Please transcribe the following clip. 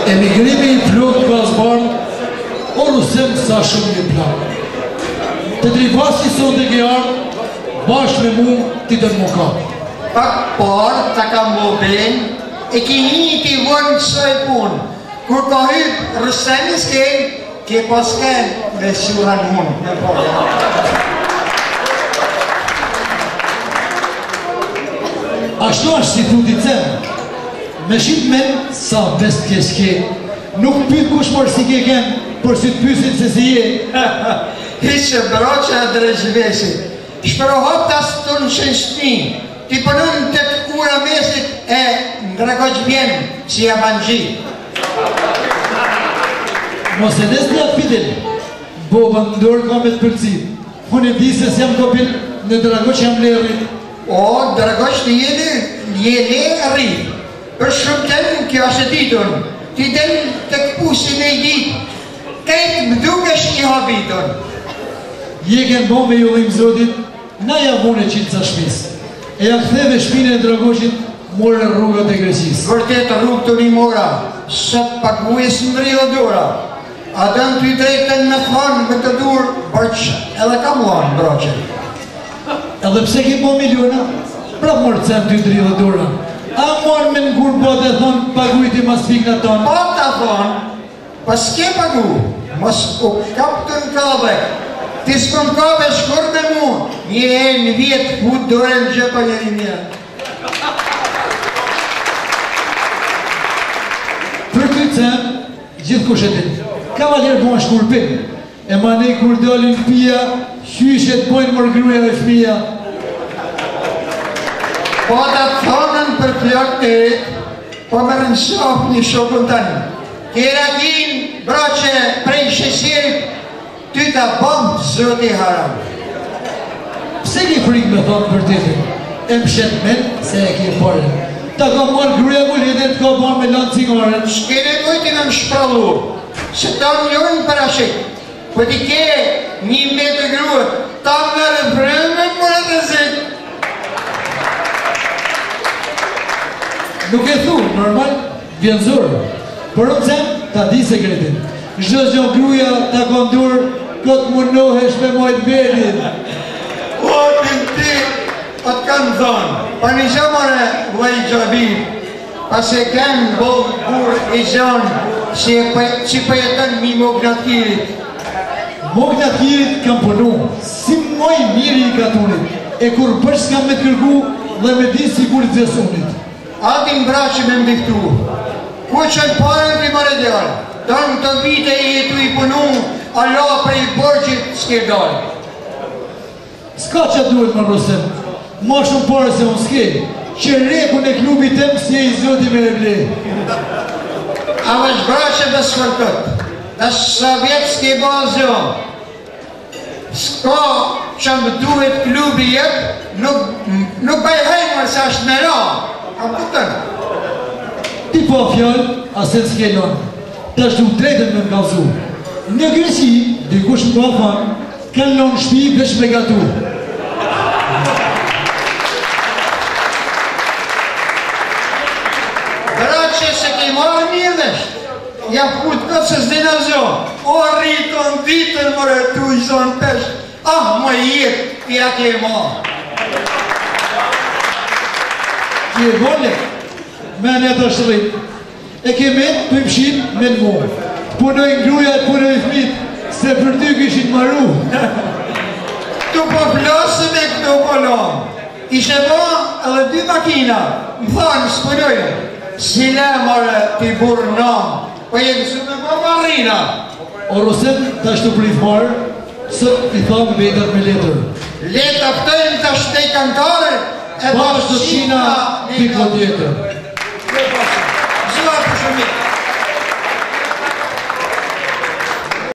Emigrimi I plot ka zbarë, o Rusem sa shumë një plan. Të drivasi son të gjarë, bashkë me mu t'i dërë më ka. Pak parë të kam më ben, e ki një t'i vërnë kësoj punë. Kur ka hypë Rusemi s'ken, ke pasken me shuran mund. Ashtu është si tuti cemë, me shqip men sa best keske, nuk pyt kush por si ke ken, por si t'pysin se si je. Hisë broqe a drejshvesit, shperohop tas të në shënshti, ti përnën të të kura mesit e ndregoq vjen si jabanji. Mos e des një atë fidel, boba ndorë ka me të përcim, unë e di se s'jam kopil në dragoq jam lerrit. O, dragoq të jele rri, për shumë temë kjo është e ditun, ti del të këpusin e I dit, kajtë më dukesh I habitun. Je gen bo me jollim zotit, na javon e qitë sa shpis, e ja ktheve shpine e dragoqit, more rrugat e Greqis. Vërtet rrugë të një mora, sot pagujes në rrë dura, a dëmë të I drejten me thonë me të dur, bërq edhe ka muan, broqe. Edhe pse ke po miliona, prap morë cem të I drejtë dura. A morë me n'gur bot e thonë, pagujti mas pik në tonë. Po të thonë, pas ke pagu, mos u kap të në kabe, ti s'kon kabe shkur me mu, një e në vjetë ku dore në gjëpa njëri mjerë. Për të cem, gjithë kushetin, kavalerë bojnë shkurpin, e manej kur dolin pia, shyshet bojnë mërgruja dhe fmija. Po të thonën për plak të e, po më rënsof një shokën tani. Kera din, broqe, prej shesirit, ty të bombë zoti haram. Pse ke frikë me thonë për tëtin? E më shetë men se e ke pare. Ta ka marrë gruja mullitet, ka bërë me lanë cigaren. Shkene kujti me më shprallu, se ta më njërën për ashik. Po ti ke një metë gruët, ta më në vrëmë për e të zikë. Nuk e thu, normal, vjen zorë. Por unë zem, ta di sekretin. Zdo zdo gruja ta kondur, këtë mundohesh me mojtë bedin. O, ti, o të kanë thonë, pa një zëmore, vaj gjabi, pas e kanë bëllë kur I zonë, që pëjetën mi Mognakirit. Mognakirit kam punu, si moj miri I katunit, e kur përsh kam me të kërku dhe me di sigur të zësunit. Atin braqë me mbiktu, ku qënë parën të mërë djarë, tonë të vite I jetu I punu, Allah për I borgjit s'ke dalë. Ska që duhet më Rusem, ma shumë pare se unë s'ke, që rekun e klubit tem si e I zoti me e ble. A vësh braqë dhe s'fërkët, dhe sa vjetë s'ke bazë, s'ka që më duhet klubi jetë, nuk bëjhejnë mërë sa është në ra. A pëtën? Ti po fjallë, asen s'ke lonë, ta shtu drejtën me m'kallzu. Në Greqi, dikush më po fanë, kanë lonë shpi vesh me gatu. Braće se ke marë një vesh, ja fut këtë se s'dina zonë, o rritën, ditën mërë tu I zonë pesh, më jetë, ja ke marë. Ki e vole, me në të shrit, e ke men të I mshin me në mu. Punoj ngruja e punoj fmit, se për ty këshin maru. Tu po flasë me këto polon, ishe bo edhe 2 makina, më thonë s'punojnë, si le mërë t'i burë nëmë, po jenë su me po marina. O Rusem, ta shtu prit marë, sët I thamë vetat me letër. Letë aftojnë të shtej kantare, e bashkë të qina, pikë tjetër.